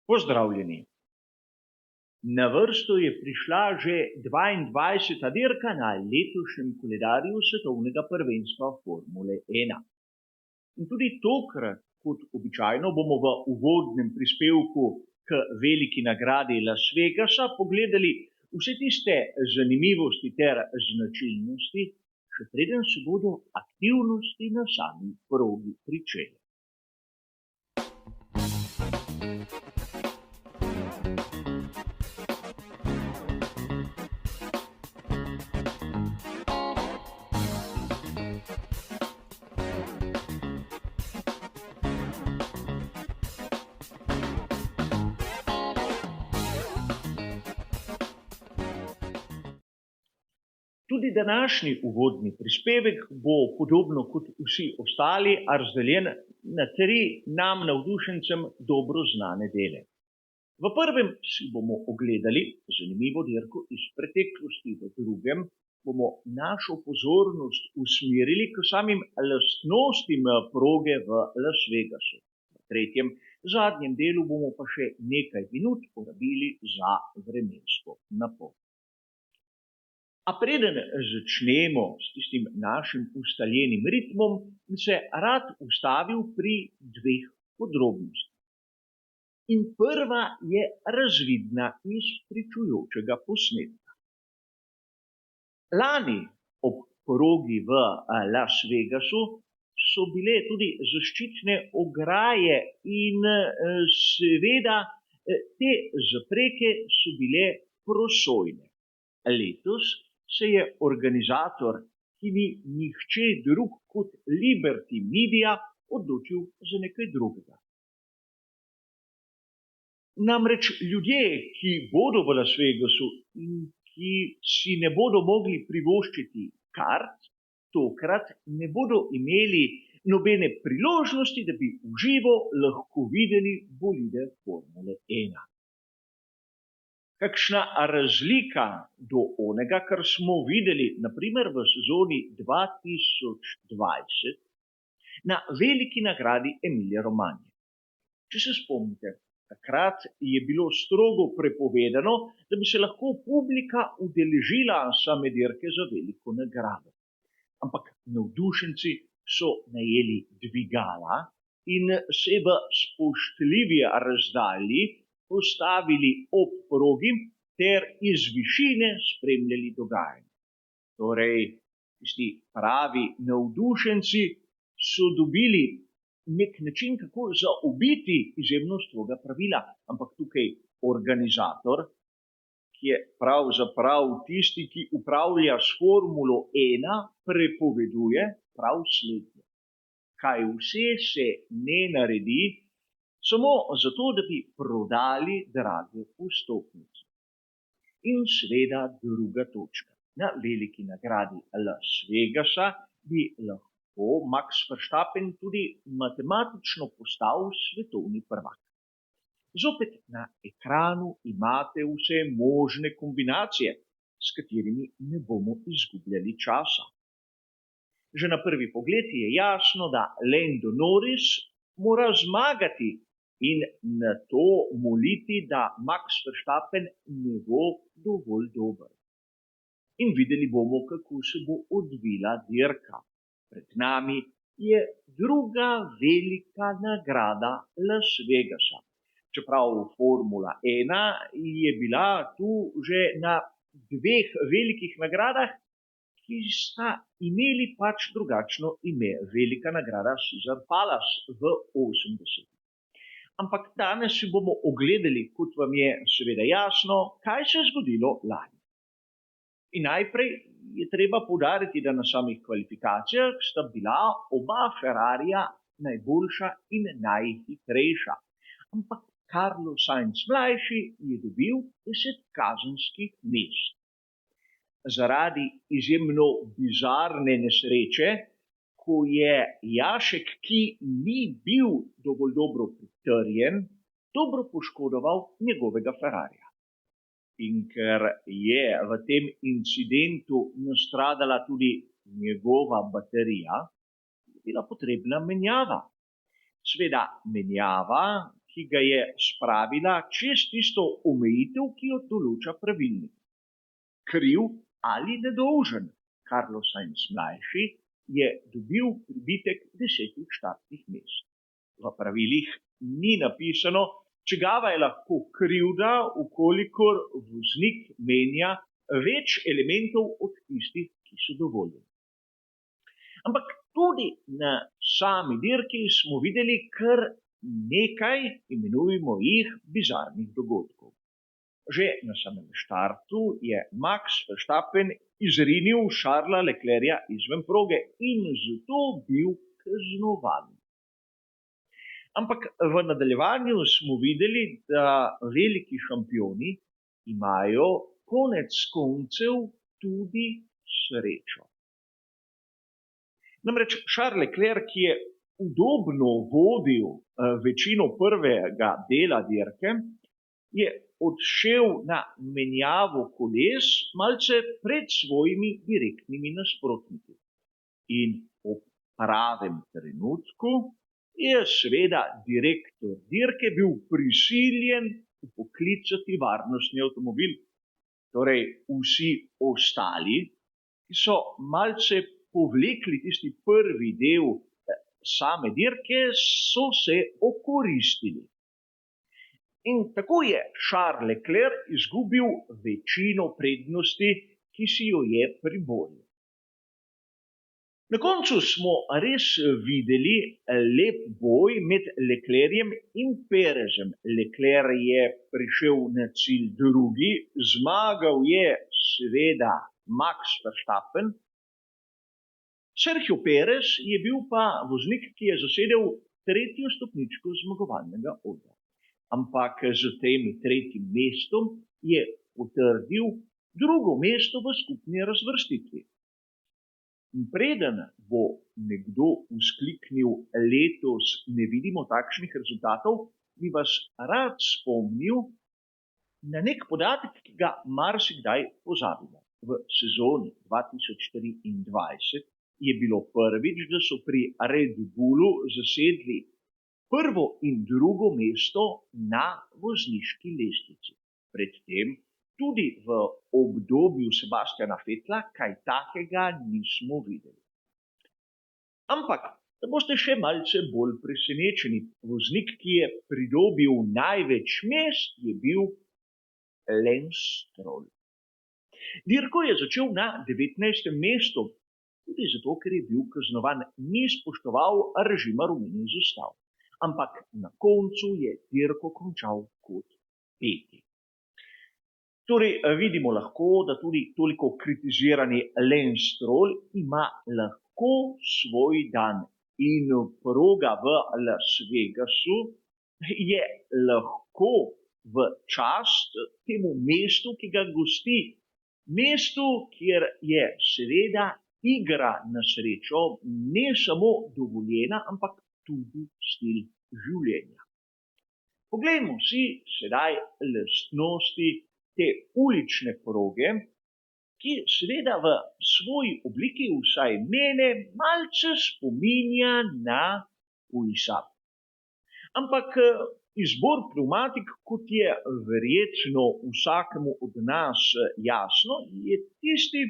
Pozdravljeni. Na vrsto je prišla že 22. dirka na letošnjem koledarju svetovnega prvenstva Formule 1. In tudi tokrat, kot običajno, bomo v uvodnem prispevku k veliki nagradi Las Vegasa pogledali vse tiste zanimivosti ter značilnosti, še preden se bodo aktivnosti na sami progi pričele. Tudi današnji uvodni prispevek bo podobno kot vsi ostali razdeljen na 3 nam navdušencem dobro znane dele. V prvem si bomo ogledali zanimivo dirko iz preteklosti, v drugem bomo našo pozornost usmerili k samim lastnostim proge v Las Vegasu. V tretjem, zadnjem delu bomo pa še nekaj minut porabili za vremensko napoved. A preden začnemo s tistim našim ustaljenim ritmom, bi se rad ustavil pri 2 podrobnostih. In prva je razvidna iz pričujočega posnetka. Lani ob progi v Las Vegasu so bile tudi zaščitne ograje in seveda te zapreke so bile prosojne. Letos se je organizator, ki ni nihče drug kot Liberty Media, odločil za nekaj drugega. Namreč ljudje, ki bodo v Las Vegasu in ki si ne bodo mogli privoščiti kart, tokrat ne bodo imeli nobene priložnosti, da bi v živo lahko videli bolide Formule 1. Kakšna razlika do onega, kar smo videli, naprimer v sezoni 2020 na veliki nagradi Emilia Romagna. Če se spomnite, takrat je bilo strogo prepovedano, da bi se lahko publika udeležila same dirke za veliko nagrado. Ampak navdušenci so najeli dvigala in se v spoštljivi razdalji postavili ob progi ter iz višine spremljali dogajanje. Torej, tisti pravi navdušenci so dobili nek način, kako zaobiti izjemno stroga pravila, ampak tukaj organizator, ki je pravzaprav tisti, ki upravlja s Formulo 1, prepoveduje prav slednje. Kaj vse se ne naredi, samo zato, da bi prodali drage vstopnice. In seveda druga točka. Na veliki nagradi Las Vegasa bi lahko Max Verstappen tudi matematično postal svetovni prvak. Zopet na ekranu imate vse možne kombinacije, s katerimi ne bomo izgubljali časa. Že na prvi pogled je jasno, da Lando Norris mora zmagati in na to moliti, da Max Verstappen ne bo dovolj dober. In videli bomo, kako se bo odvila dirka. Pred nami je druga velika nagrada Las Vegasa. Čeprav Formula 1 je bila tu že na 2 velikih nagradah, ki sta imeli pač drugačno ime. Velika nagrada Caesar Palace v 80. Ampak danes si bomo ogledali, kot vam je seveda jasno, kaj se je zgodilo lani. In najprej je treba poudariti, da na samih kvalifikacijah sta bila oba Ferrarija najboljša in najhitrejša. Ampak Carlos Sainz mlajši je dobil 10 kazenskih mest. Zaradi izjemno bizarne nesreče, ko je jašek, ki ni bil dovolj dobro pritrjen, dobro poškodoval njegovega Ferrarija. In ker je v tem incidentu nastradala tudi njegova baterija, je bila potrebna menjava. Seveda menjava, ki ki ga je spravila čez tisto omejitev, ki jo določa pravilnik. Kriv ali nedolžen Carlos Sainz mlajši je dobil pribitek 10 štartnih mest. V pravilih ni napisano, čigava je lahko krivda, ukolikor voznik menja več elementov od tistih, ki so dovoljeni. Ampak tudi na sami dirki smo videli kar nekaj, imenujemo jih, bizarnih dogodkov. Že na samem štartu je Max Verstappen izrinil Charlesa Leclerca izven proge in zato bil kaznovan. Ampak v nadaljevanju smo videli, da veliki šampioni imajo konec koncev tudi srečo. Namreč Charles Leclerc, ki je udobno vodil večino prvega dela dirke, je odšel na menjavo koles malce pred svojimi direktnimi nasprotniki. In ob pravem trenutku je seveda direktor dirke bil prisiljen vpoklicati varnostni avtomobil. Torej vsi ostali, ki so malce povlekli tisti prvi del same dirke, so se okoristili. In tako je Charles Leclerc izgubil večino prednosti, ki si jo je priboril. Na koncu smo res videli lep boj med Leclercem in Perezem. Leclerc je prišel na cilj drugi, zmagal je seveda Max Verstappen. Sergio Perez je bil pa voznik, ki je zasedel tretjo stopničko zmagovalnega odra. Ampak z tem tretjim mestom je potrdil drugo mesto v skupni razvrstitvi. In preden bo nekdo vzkliknil, letos ne vidimo takšnih rezultatov, bi vas rad spomnil na nek podatek, ki ga marsikdaj pozabimo. V sezoni 2024 je bilo prvič, da so pri Red Bullu zasedli prvo in drugo mesto na vozniški lestvici. Predtem tudi v obdobju Sebastiana Vettela kaj takega nismo videli. Ampak, da boste še malce bolj presenečeni, voznik, ki je pridobil največ mest, je bil Lance Stroll. Dirko je začel na 19. mestu, tudi zato, ker je bil kaznovan, ni spoštoval režima rumenih zastav. Ampak na koncu je dirko končal kot peti. Torej, vidimo lahko, da tudi toliko kritizirani Lance Stroll ima lahko svoj dan. In proga v Las Vegasu je lahko v čast temu mestu, ki ga gosti. Mestu, kjer je seveda igra na srečo ne samo dovoljena, ampak tudi stil življenja. Poglejmo si sedaj lastnosti te ulične proge, ki seveda v svoji obliki, vsaj mene, malce spominja na UISAP. Ampak izbor pneumatik, kot je verjetno vsakemu od nas jasno, je tisti,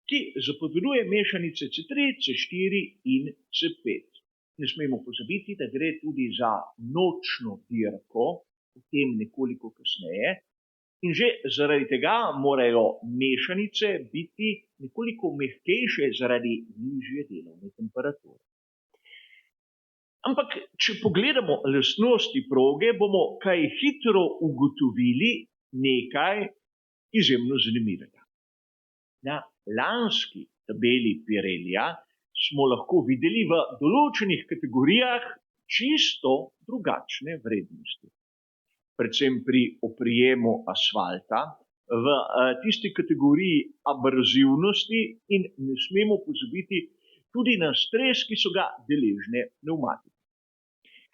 ki zapoveduje mešanice C3, C4 in C5. Ne smemo pozabiti, da gre tudi za nočno dirko, potem nekoliko kasneje, in že zaradi tega morajo mešanice biti nekoliko mehkejše zaradi nižje delovne temperature. Ampak, če pogledamo lastnosti proge, bomo kaj hitro ugotovili nekaj izjemno zanimivega. Na lanski tabeli Pirellija smo lahko videli v določenih kategorijah čisto drugačne vrednosti. Predvsem pri oprijemu asfalta, v tisti kategoriji abrazivnosti in ne smemo pozabiti tudi na stres, ki so ga deležne pneumatike.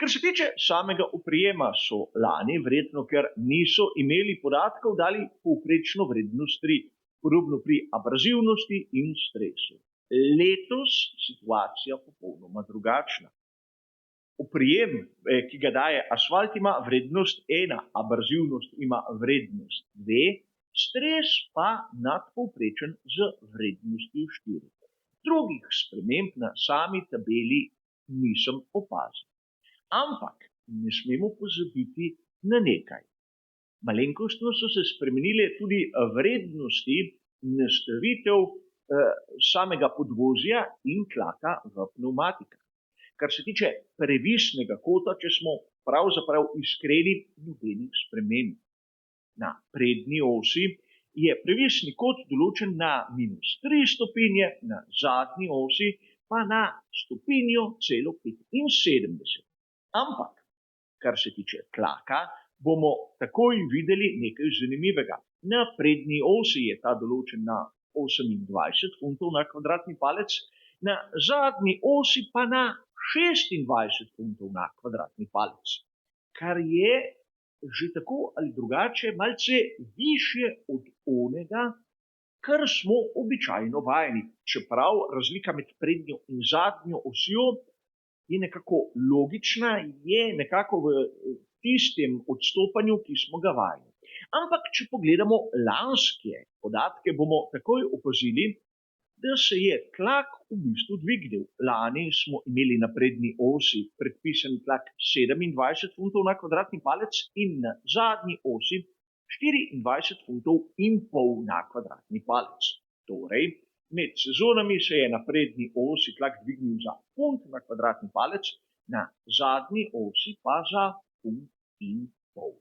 Kar se tiče samega oprijema, so lani, verjetno ker niso imeli podatkov, dali povprečno vrednost 3, podobno pri abrazivnosti in stresu. Letos situacija popolnoma drugačna. Oprijem, ki ga daje asfalt, ima vrednost 1, abrazivnost ima vrednost 2, stres pa nadpovprečen z vrednostjo 4. Drugih sprememb na sami tabeli nisem opazil. Ampak ne smemo pozabiti na nekaj. Malenkostno so se spremenile tudi vrednosti nastavitev samega podvozja in tlaka v pnevmatikah. Kar se tiče previsnega kota, če smo pravzaprav iskreni, nobenih sprememb. Na prednji osi je previsni kot določen na -3 stopinje, na zadnji osi pa na stopinjo celo 75. Ampak, kar se tiče tlaka, bomo takoj videli nekaj zanimivega. Na prednji osi je ta določen na 28 funtov na kvadratni palec, na zadnji osi pa na 26 funtov na kvadratni palec, kar je že tako ali drugače malce višje od onega, kar smo običajno vajeni, čeprav razlika med prednjo in zadnjo osjo je nekako logična, je nekako v tistem odstopanju, ki smo ga vajeni. Ampak, če pogledamo lanske podatke, bomo takoj opazili, da se je tlak v bistvu dvignil. Lani smo imeli na prednji osi predpisan tlak 27 funtov na kvadratni palec in na zadnji osi 24 funtov in pol na kvadratni palec. Torej, med sezonami se je na prednji osi tlak dvignil za funt na kvadratni palec, na zadnji osi pa za funt in pol.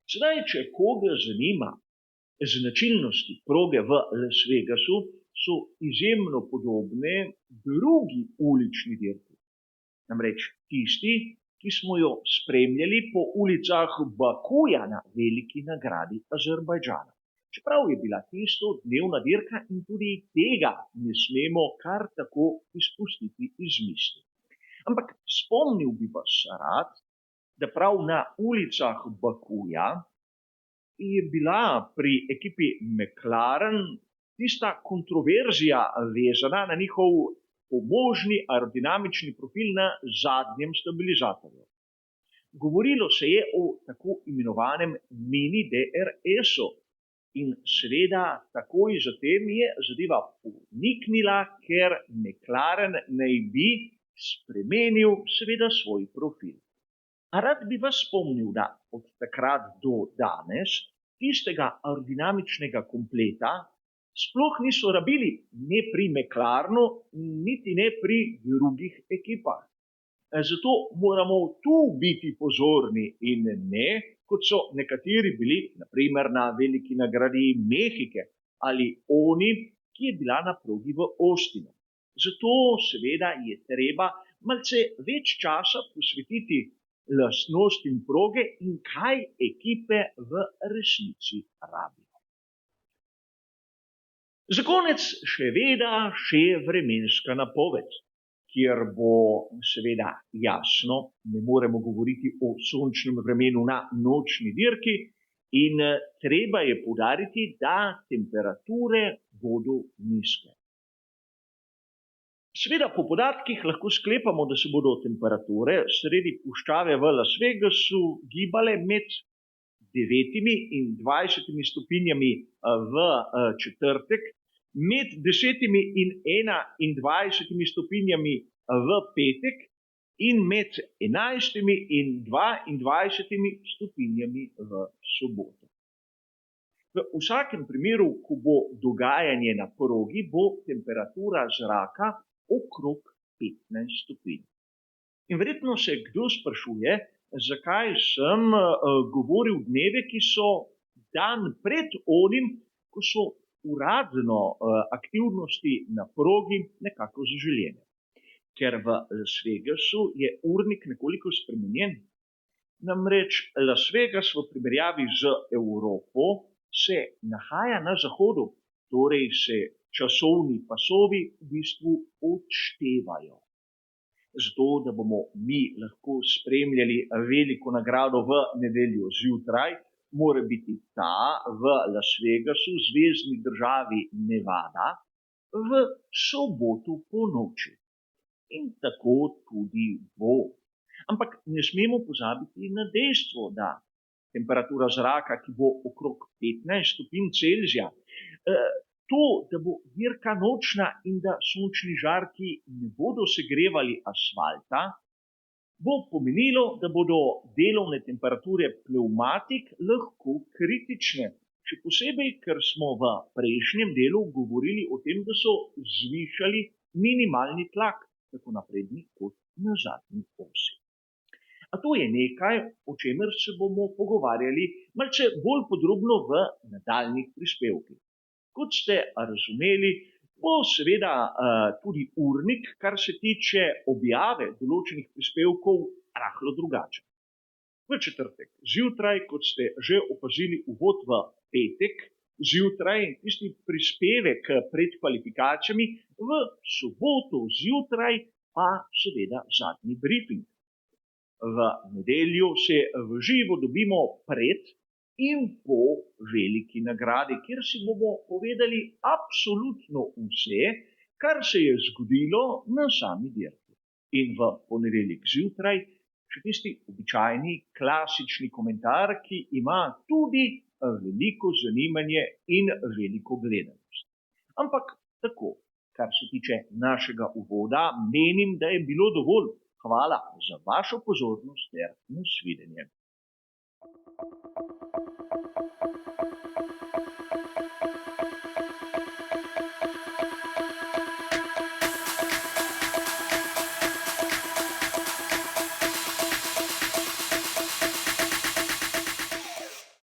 Sedaj, če koga zanima, značilnosti proge v Las Vegasu so izjemno podobne drugi ulični dirki. Namreč tisti, ki smo jo spremljali po ulicah Bakuja na veliki nagradi Azerbajdžana. Čeprav je bila tisto dnevna dirka in tudi tega ne smemo kar tako izpustiti iz misli. Ampak spomnil bi vas rad, da prav na ulicah Bakuja je bila pri ekipi McLaren tista kontroverzija vezana na njihov pomožni aerodinamični profil na zadnjem stabilizatorju. Govorilo se je o tako imenovanem mini DRS-u in seveda takoj zatem je zadeva poniknila, ker McLaren naj bi spremenil seveda svoj profil. A rad bi vas spomnil, da od takrat do danes tistega aerodinamičnega kompleta sploh niso rabili ne pri McLarenu, niti ne pri drugih ekipah. Zato moramo tu biti pozorni in ne, kot so nekateri bili, naprimer na veliki nagradi Mehike ali oni, ki je bila na progi v Austinu. Zato seveda je treba malce več časa posvetiti lastnostim proge in kaj ekipe v resnici rabijo. Za konec seveda še vremenska napoved, kjer bo seveda jasno, ne moremo govoriti o sončnem vremenu na nočni dirki in treba je poudariti, da temperature bodo nizke. Seveda po podatkih lahko sklepamo, da se bodo temperature sredi puščave v Las Vegasu gibale med 9 in 20 stopinjami v četrtek, med 10 in 21 stopinjami v petek in med 11 in 22 stopinjami v soboto. V vsakem primeru, ko bo dogajanje na progi, bo temperatura zraka okrog 15 stopinj. In verjetno se kdo sprašuje, zakaj sem govoril dneve, ki so dan pred onim, ko so uradno aktivnosti na progi nekako zaželjene. Ker v Las Vegasu je urnik nekoliko spremenjen. Namreč Las Vegas v primerjavi z Evropo se nahaja na zahodu, torej se časovni pasovi v bistvu odštevajo. Zato, da bomo mi lahko spremljali veliko nagrado v nedeljo zjutraj, mora biti ta v Las Vegasu, zvezni državi Nevada, v soboto ponoči. In tako tudi bo. Ampak ne smemo pozabiti na dejstvo, da temperatura zraka, ki bo okrog 15 stopinj Celzija, to, da bo dirka nočna in da sončni žarki ne bodo segrevali asfalta, bo pomenilo, da bodo delovne temperature pnevmatik lahko kritične. Še posebej, ker smo v prejšnjem delu govorili o tem, da so zvišali minimalni tlak, tako na prednji kot na zadnji osi. A to je nekaj, o čemer se bomo pogovarjali malce bolj podrobno v nadaljnjih prispevkih. Kot ste razumeli, bo seveda tudi urnik, kar se tiče objave določenih prispevkov, rahlo drugačen. V četrtek zjutraj, kot ste že opazili uvod v petek zjutraj in tisti prispevek pred kvalifikacijami, v soboto zjutraj pa seveda zadnji briefing. V nedeljo se v živo dobimo pred in po veliki nagradi, kjer si bomo povedali absolutno vse, kar se je zgodilo na sami dirki. In v ponedeljek zjutraj še tisti običajni klasični komentar, ki ima tudi veliko zanimanje in veliko gledanost. Ampak tako, kar se tiče našega uvoda, menim, da je bilo dovolj. Hvala za vašo pozornost ter nasvidenje.